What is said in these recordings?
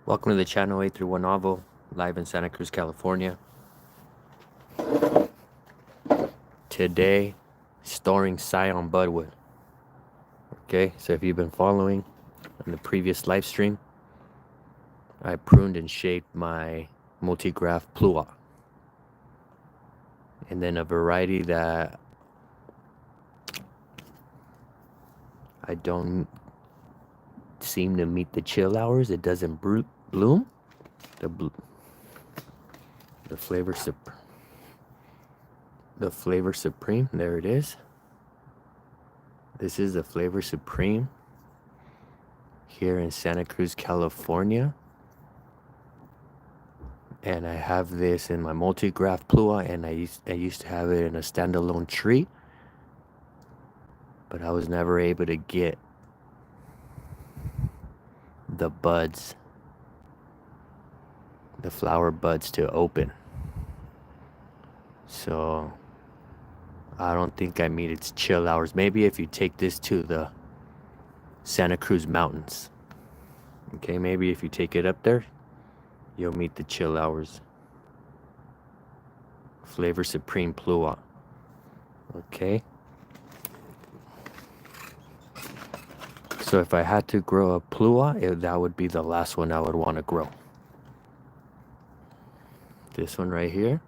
Welcome to the channel 831 Novel, live in Santa Cruz, California. Today, storing Scion Budwood. Okay, so if you've been following on the previous live stream, I pruned and shaped my multigraph plua. And then a variety that I don't seem to meet the chill hours. It doesn't bloom. The flavor supreme. There it is. This is the Flavor Supreme here in Santa Cruz, California. And I have this in my multigraph plua, and I used to have it in a standalone tree, but I was never able to get the buds, the flower buds, to open. So I don't think I meet its chill hours. Maybe if you take this to the Santa Cruz mountains, okay, maybe if you take it up there, you'll meet the chill hours. Flavor Supreme plua. Okay. So if I had to grow a plua, that would be the last one I would want to grow. This one right here,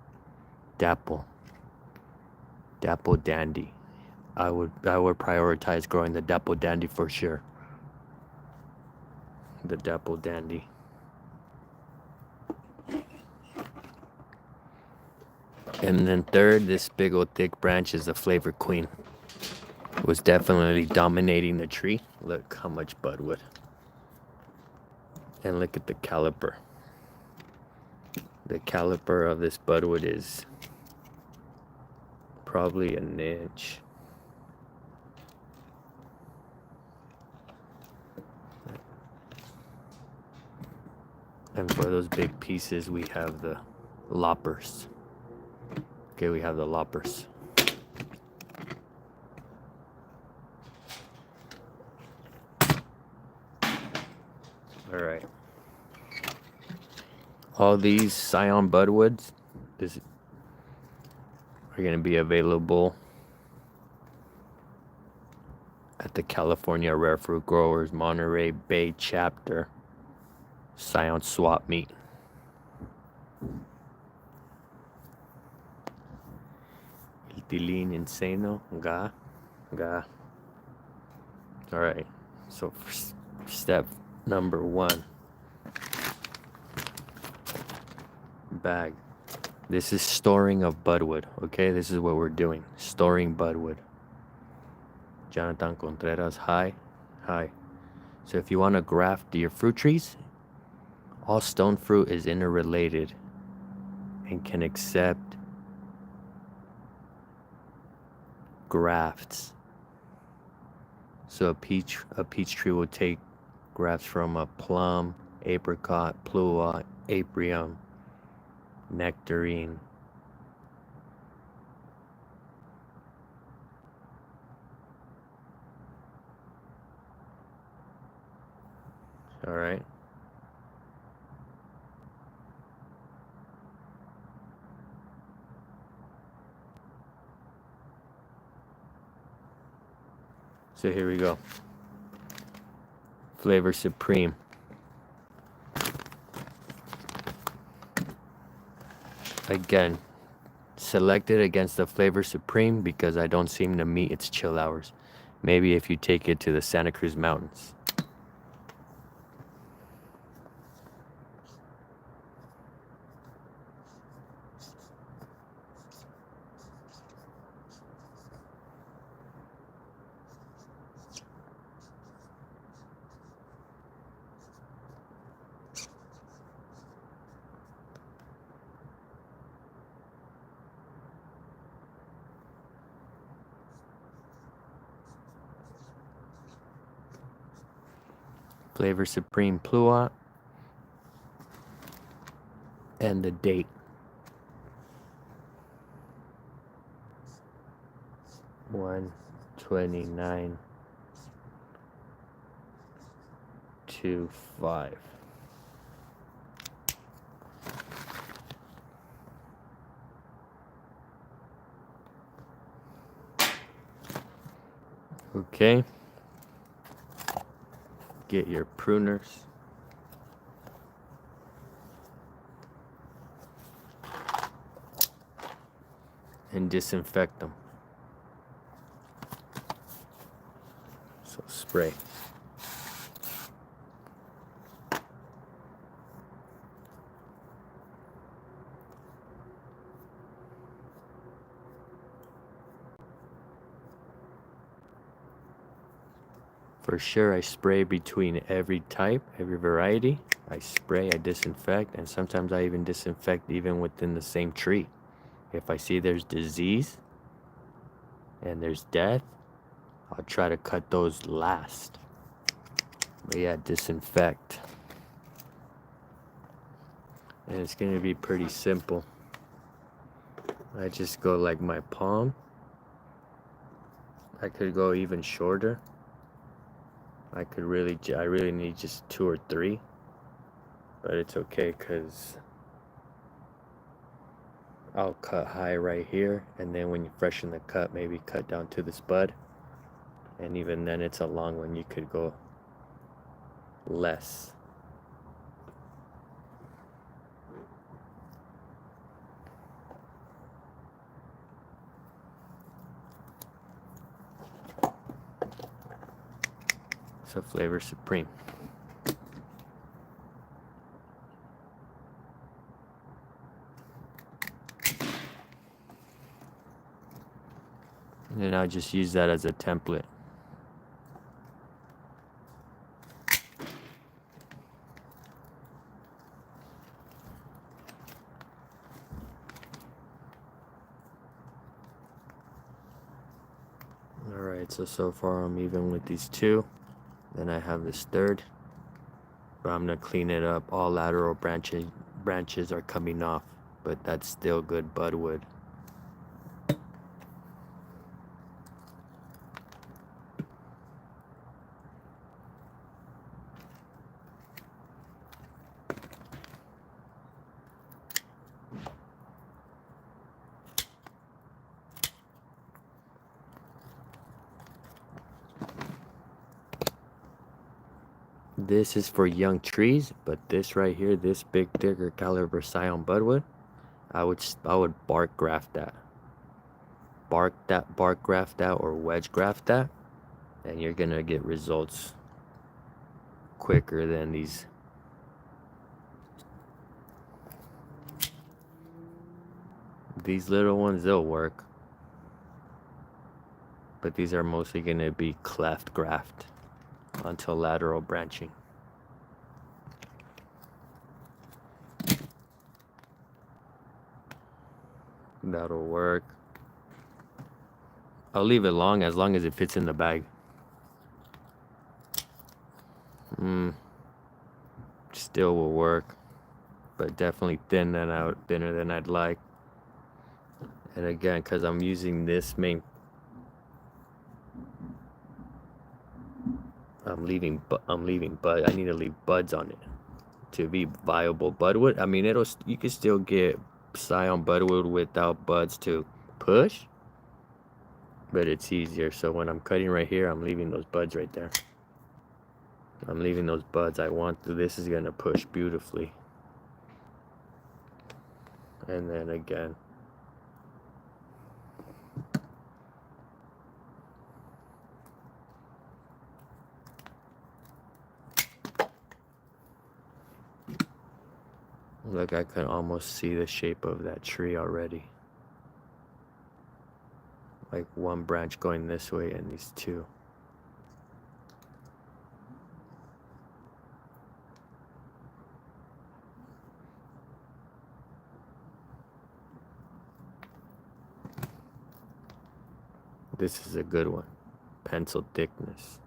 Dapple Dandy. I would prioritize growing the Dapple Dandy for sure. The Dapple Dandy. And then third, this big old thick branch is the Flavor Queen. It was definitely dominating the tree. Look how much budwood. And look at the caliper. The caliper of this budwood is probably an inch. And for those big pieces, we have the loppers. Okay, we have the loppers. All right. All these Scion Budwoods are going to be available at the California Rare Fruit Growers Monterey Bay chapter Scion swap meet. El Tilín Insano, ga. All right. So for step number 1, bag. This is storing of budwood. Okay, this is what we're doing. Storing budwood. Jonathan Contreras, hi. So if you want to graft your fruit trees, all stone fruit is interrelated and can accept grafts. So a peach tree will take grafts from a plum, apricot, plua, aprium, nectarine. All right. So here we go. Flavor Supreme. Again, selected against the Flavor Supreme because I don't seem to meet its chill hours. Maybe if you take it to the Santa Cruz mountains. Flavor Supreme plua. And the date. 1/29/25. Okay. Get your pruners. And disinfect them. So spray. For sure, I spray between every type, every variety. I spray, I disinfect, and sometimes I even disinfect even within the same tree. If I see there's disease and there's death, I'll try to cut those last. But yeah, disinfect. And it's gonna be pretty simple. I just go like my palm. I could go even shorter. I really need just 2 or 3, but it's okay because I'll cut high right here, and then when you freshen the cut, maybe cut down to this bud, and even then it's a long one, you could go less. So Flavor Supreme. And then I'll just use that as a template. Alright, so far I'm even with these 2. Then I have this 3rd. But I'm gonna clean it up. All lateral branches are coming off, but that's still good budwood. This is for young trees, but this right here, this big thicker caliber Scion budwood, I would bark graft that. Bark graft that or wedge graft that, and you're gonna get results quicker than these. These little ones, they'll work, but these are mostly gonna be cleft graft until lateral branching. That'll work. I'll leave it as long as it fits in the bag. Still will work, but definitely thinner than I'd like. And again, because I'm using this main, I'm leaving bud. I need to leave buds on it to be viable budwood. I mean, you can still get Scion budwood without buds to push, but it's easier. So when I'm cutting right here, I'm leaving those buds right there. I'm leaving those buds. This is gonna push beautifully. And then again, look, I can almost see the shape of that tree already. Like one branch going this way and these 2. This is a good one. Pencil thickness.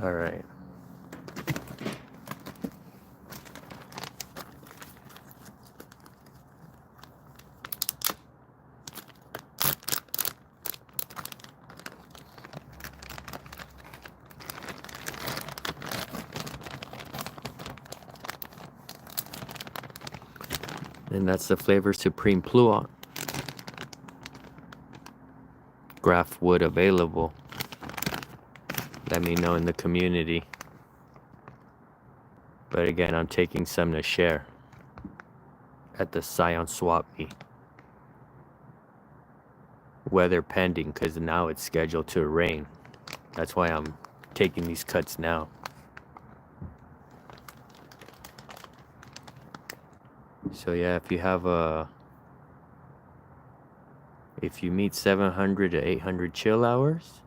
All right. And that's the Flavor Supreme Pluon. graft wood available, let me know in the community. But again, I'm taking some to share at the Scion swap meet. Weather pending, because now it's scheduled to rain. That's why I'm taking these cuts now. So yeah, if you meet 700 to 800 chill hours,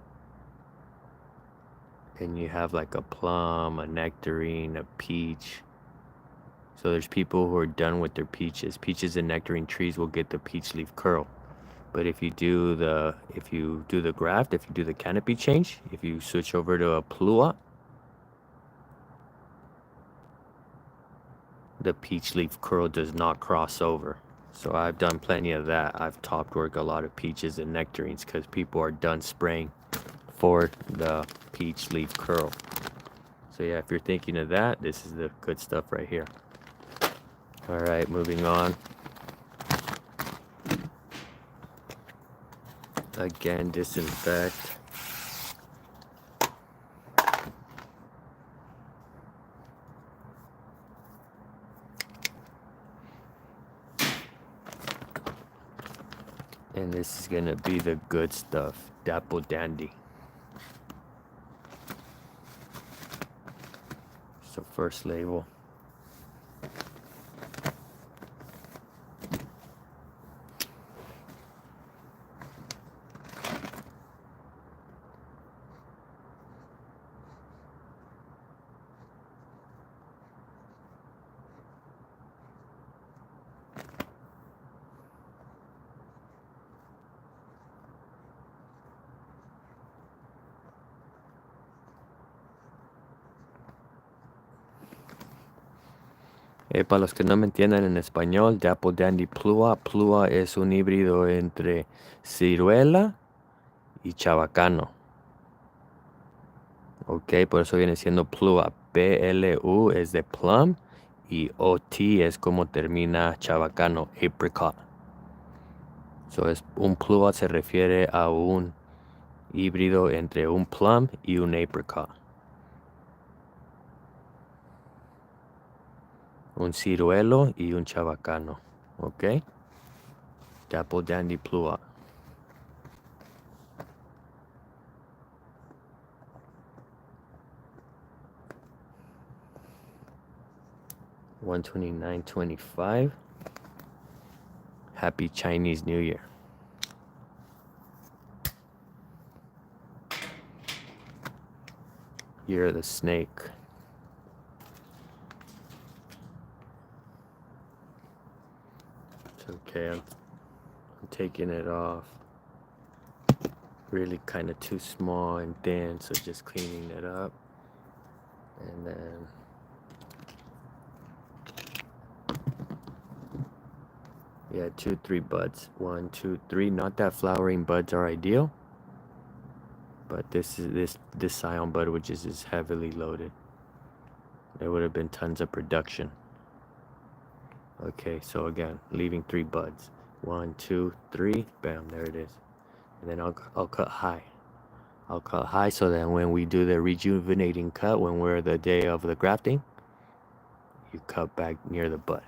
and you have like a plum, a nectarine, a peach. So there's people who are done with their peaches. Peaches and nectarine trees will get the peach leaf curl. But if you do the graft, if you do the canopy change, if you switch over to a plua, the peach leaf curl does not cross over. So I've done plenty of that. I've topped work a lot of peaches and nectarines because people are done spraying for the peach leaf curl. So yeah, if you're thinking of that, this is the good stuff right here. All right, moving on. Again, disinfect. And this is gonna be the good stuff, Dapple Dandy. So first label. Para los que no me entiendan en español, Dapple Dandy Plua. Plua es un híbrido entre ciruela y chabacano. Ok, por eso viene siendo Plua. PLU es de plum y OT es como termina chabacano, apricot. So un Plua se refiere a un híbrido entre un plum y un apricot. Un ciruelo y un chabacano. Ok. Dapple Dandy Plua. $129.25. Happy Chinese New Year. Year of the Snake. It's okay, I'm taking it off. Really kind of too small and thin, so just cleaning it up. And then yeah, 2-3 buds. 1, 2, 3. Not that flowering buds are ideal, but this Scion bud, which is heavily loaded. There would have been tons of production. Okay, so again, leaving 3 buds. 1, 2, 3. Bam, there it is. And then I'll cut high. I'll cut high so that when we do the rejuvenating cut, when we're the day of the grafting, you cut back near the bud.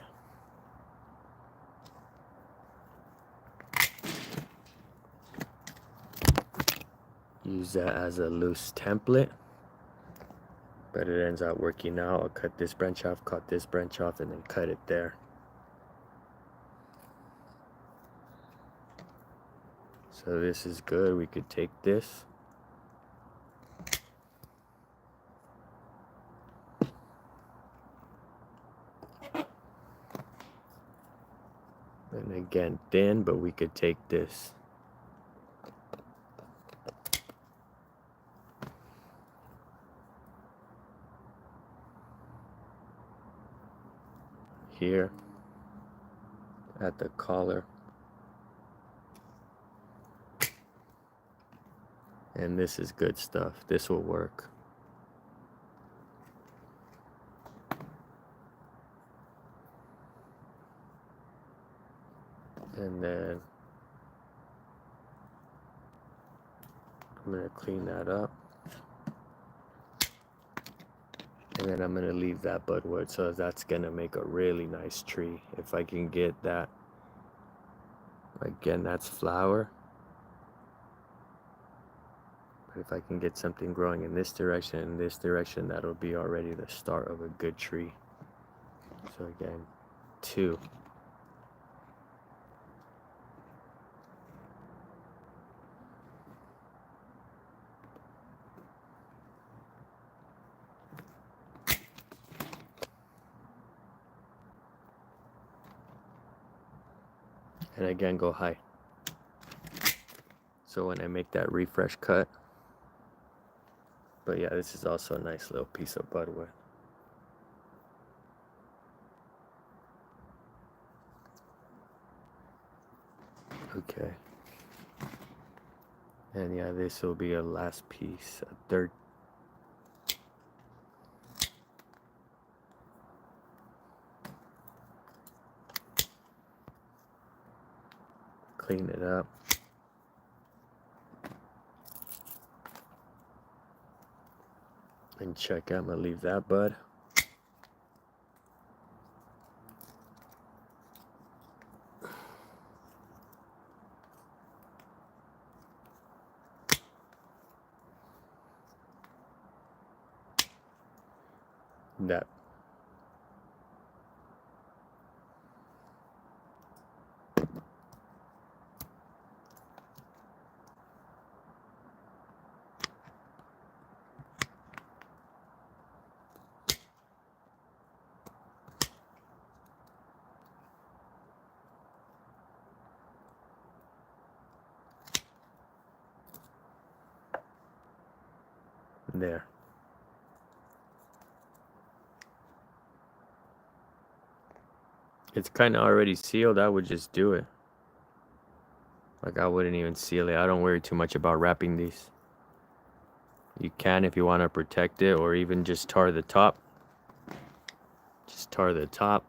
Use that as a loose template, but it ends up working out. I'll cut this branch off, cut this branch off, and then cut it there. So this is good. We could take this. And again, thin, but we could take this. Here at the collar. And this is good stuff. This will work. And then I'm gonna clean that up. And then I'm gonna leave that budwood, so that's gonna make a really nice tree. If I can get that, again, that's flower. But if I can get something growing in this direction, that'll be already the start of a good tree. So again, 2. And again, go high. So when I make that refresh cut, but yeah, this is also a nice little piece of budwood. Okay. And yeah, this will be a last piece, a third. Clean it up. And check out, I'm gonna leave that bud. That. There. It's kind of already sealed. I would just do it. Like, I wouldn't even seal it. I don't worry too much about wrapping these. You can if you want to protect it, or even just tar the top. Just tar the top.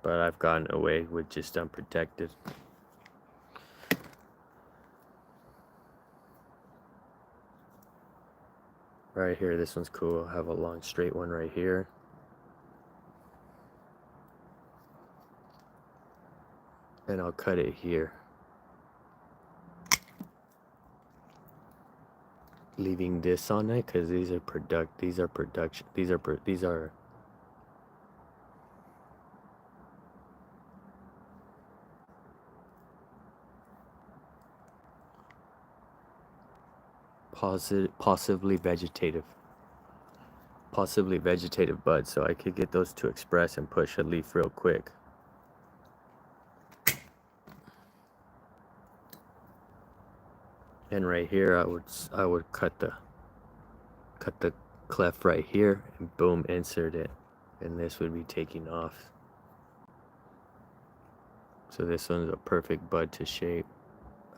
But I've gotten away with just unprotected. Right here, this one's cool. I have a long straight one right here. And I'll cut it here. Leaving this on it because these are possibly vegetative buds, so I could get those to express and push a leaf real quick. And right here, I would cut the cleft right here and boom, insert it, and this would be taking off. So this one's a perfect bud to shape,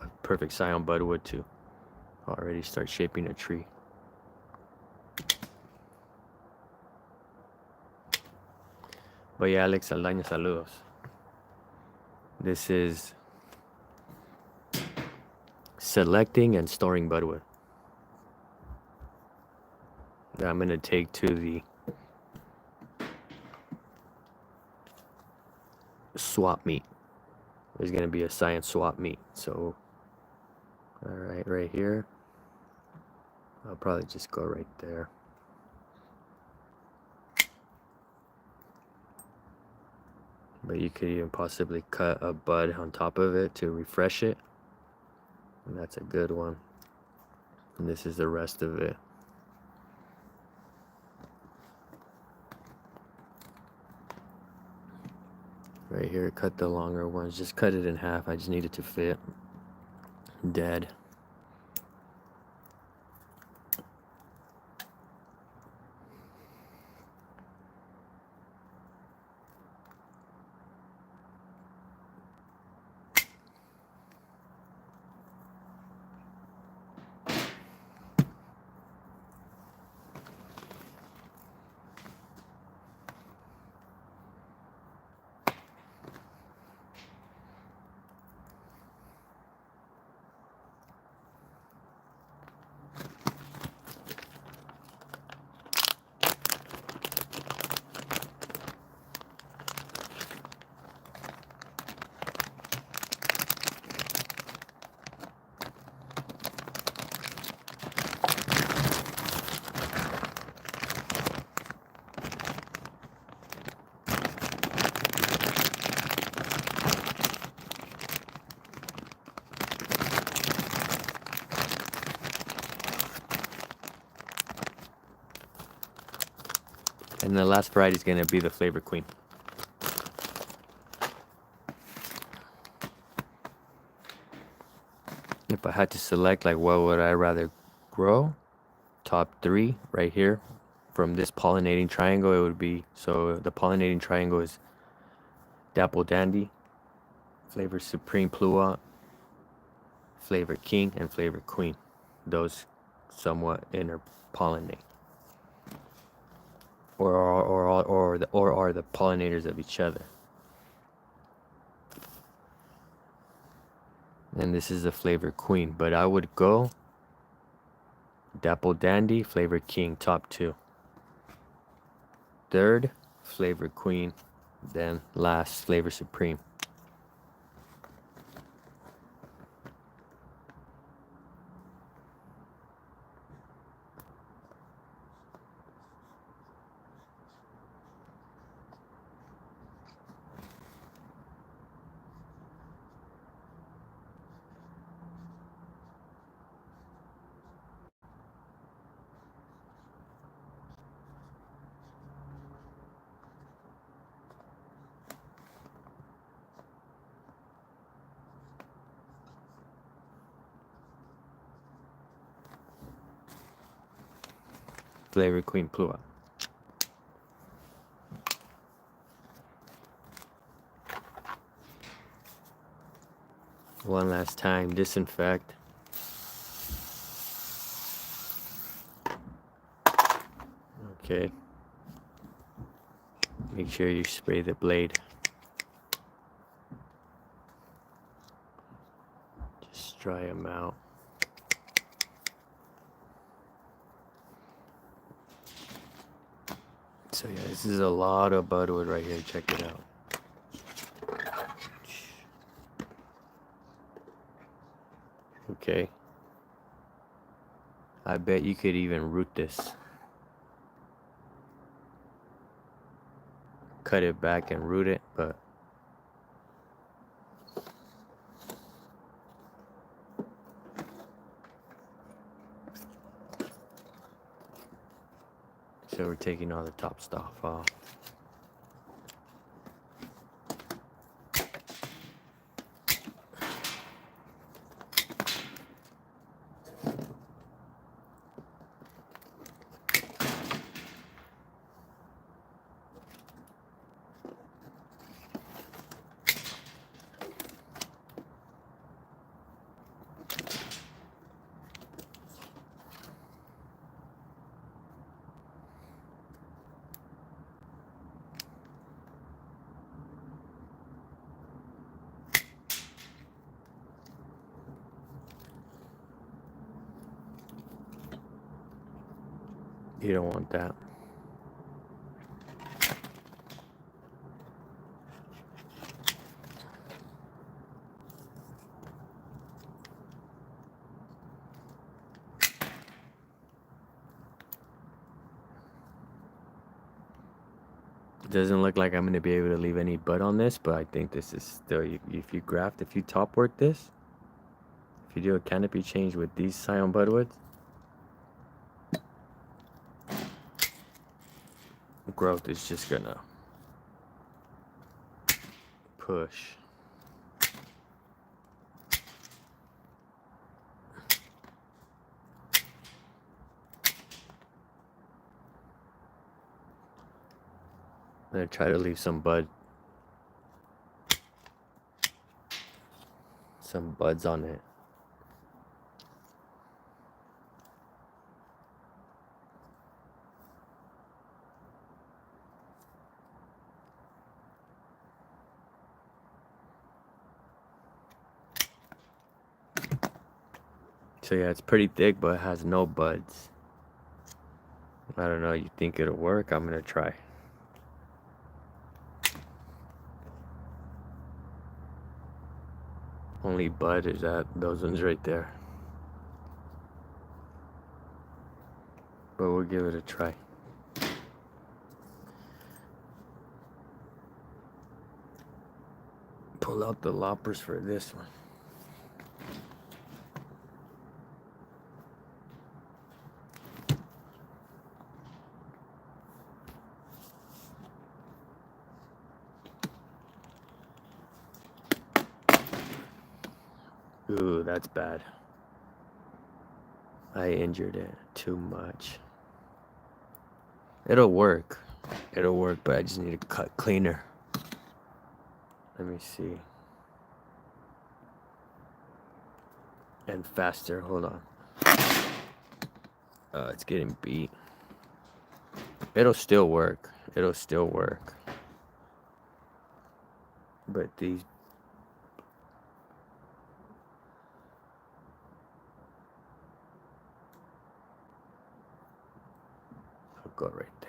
a perfect Scion budwood to already start shaping a tree. But yeah, Alex Aldaña, saludos. This is selecting and storing budwood. That I'm gonna take to the swap meet. There's gonna be a Scion swap meet. So, all right, right here. I'll probably just go right there. But you could even possibly cut a bud on top of it to refresh it. And that's a good one. And this is the rest of it. Right here, cut the longer ones. Just cut it in half. I just need it to fit. Dead. And the last variety is going to be the Flavor Queen. If I had to select, like, what would I rather grow? Top 3 right here from this pollinating triangle, it would be, so the pollinating triangle is Dapple Dandy, Flavor Supreme Pluot, Flavor King, and Flavor Queen. Those somewhat interpollinate, or are the pollinators of each other. And this is the Flavor Queen, but I would go Dapple Dandy, Flavor King, top 2. Third, Flavor Queen, then last, Flavor Supreme. Flavor Queen Pluot. One last time, disinfect. Okay. Make sure you spray the blade. Just dry them out. So yeah, this is a lot of Budwood right here. Check it out. Okay. I bet you could even root this. Cut it back and root it, but so we're taking all the top stuff off. You don't want that. It doesn't look like I'm going to be able to leave any bud on this, but I think this is still, if you top work this, if you do a canopy change with these Scion Budwoods, growth is just gonna push. I'm gonna try to leave some buds on it. So yeah, it's pretty thick, but it has no buds. I don't know, you think it'll work? I'm gonna try. Only bud is at those ones right there. But we'll give it a try. Pull out the loppers for this one. Ooh, that's bad. I injured it too much. It'll work. It'll work, but I just need to cut cleaner. Let me see. And faster. Hold on. It's getting beat. It'll still work. It'll still work. But these... I'll go right there.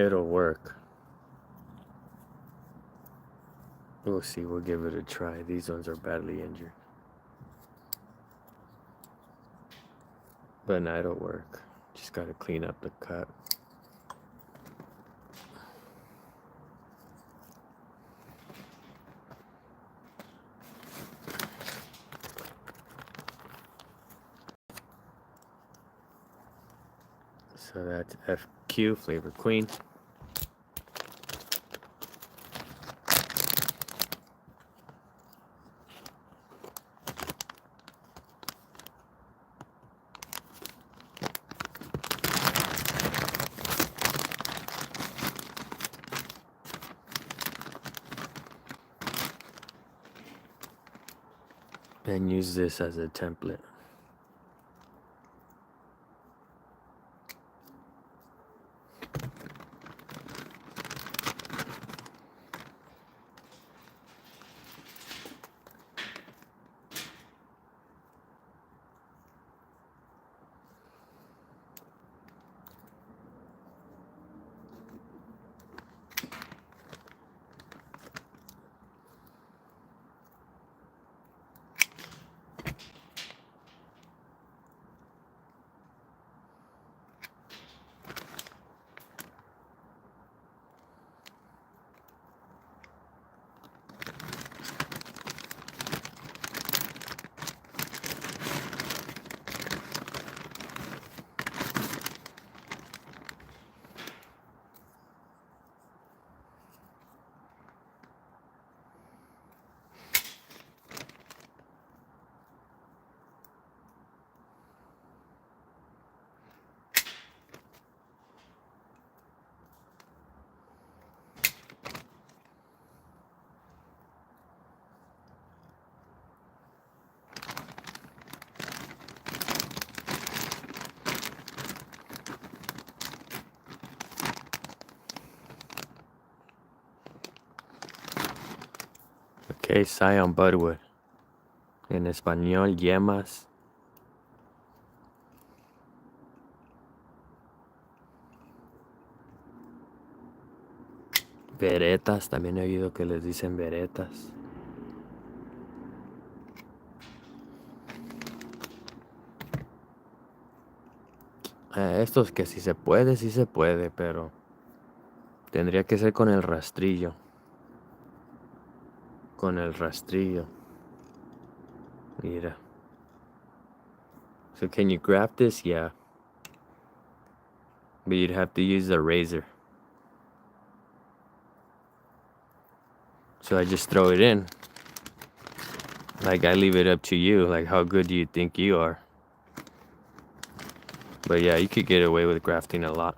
It'll work. We'll see. We'll give it a try. These ones are badly injured. But no, it'll work. Just gotta clean up the cut. So that's FQ, Flavor Queen. And use this as a template. Okay, Scion Budwood. En español, yemas. Veretas, también he oído que les dicen veretas. Estos que sí se puede, pero tendría que ser con el rastrillo. Con el rastrillo. Mira. So can you grab this? Yeah. But you'd have to use the razor. So I just throw it in. Like, I leave it up to you. Like, how good do you think you are? But yeah, you could get away with grafting a lot.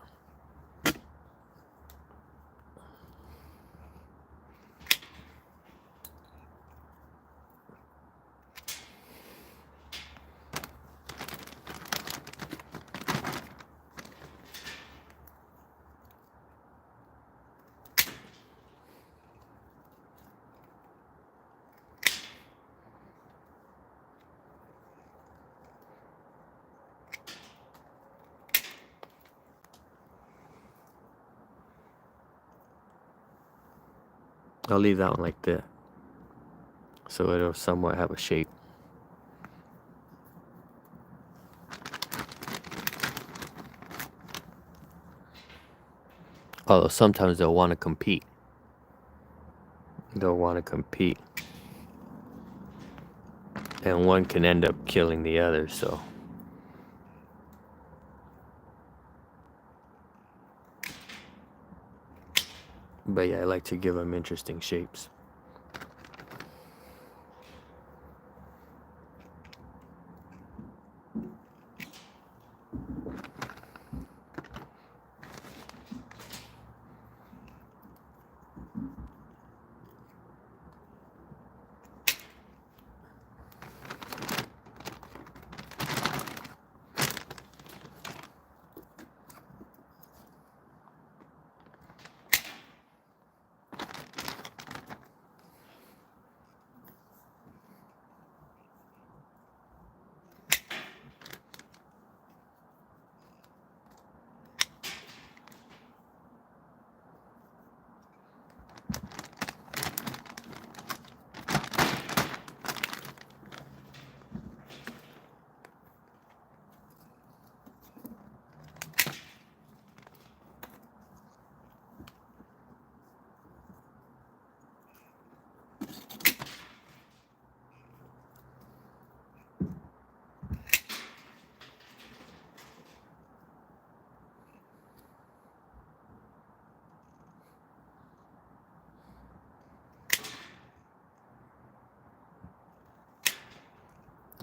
I'll leave that one like that, so it'll somewhat have a shape. Although sometimes they'll want to compete. And one can end up killing the other, so But yeah, I like to give them interesting shapes.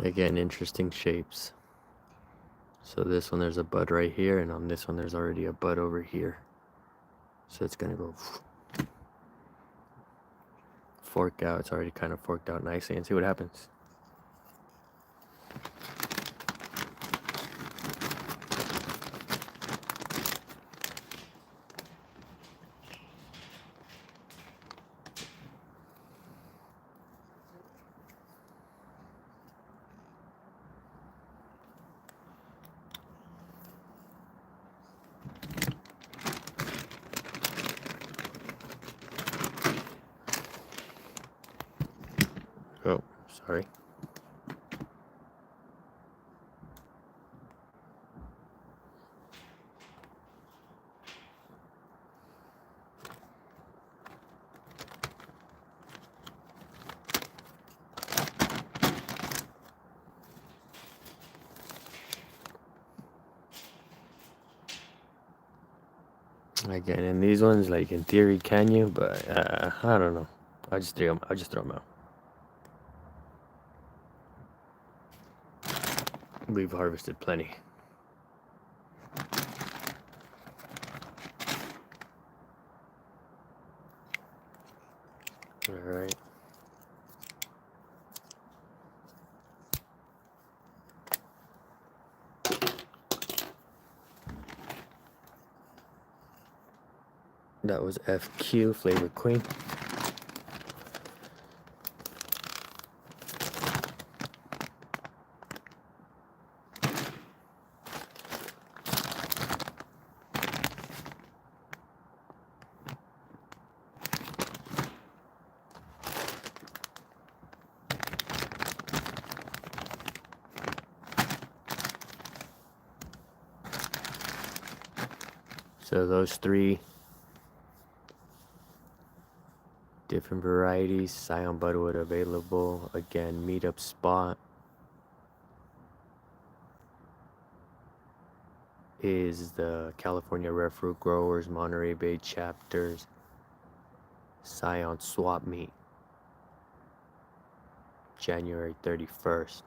Again, interesting shapes. So this one, there's a bud right here, and on this one, there's already a bud over here. So it's gonna go fork out. It's already kind of forked out nicely, and see what happens. Oh, sorry. Again, and these ones, like in theory, can you? But I don't know. I just throw them out. We've harvested plenty. All right. That was FQ, Flavor Queen. So those 3 different varieties, Scion Budwood available. Again, meetup spot is the California Rare Fruit Growers Monterey Bay chapters Scion swap meet, January 31st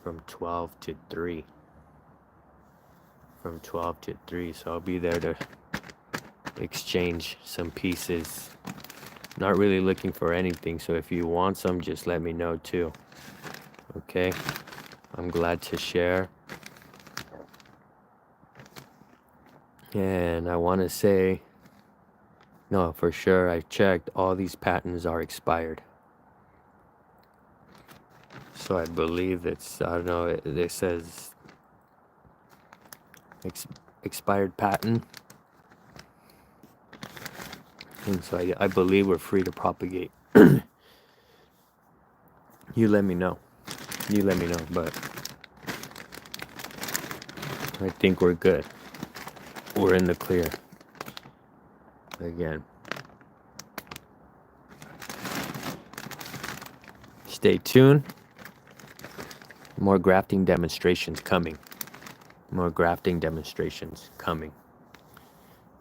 from 12 to 3. From 12 to 3, so I'll be there to exchange some pieces. Not really looking for anything, so if you want some, just let me know too. Okay, I'm glad to share. And I want to say, no, for sure, I checked, all these patents are expired. So I believe it's, I don't know, it says expired patent. And so I believe we're free to propagate. You let me know. You let me know, but I think we're good. We're in the clear. Again. Stay tuned. More grafting demonstrations coming. More grafting demonstrations coming.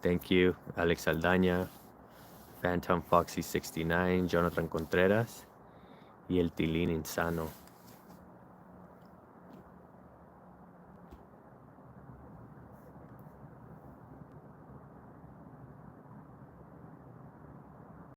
Thank you, Alex Aldaña, Phantom Foxy 69, Jonathan Contreras y el Tilín Insano.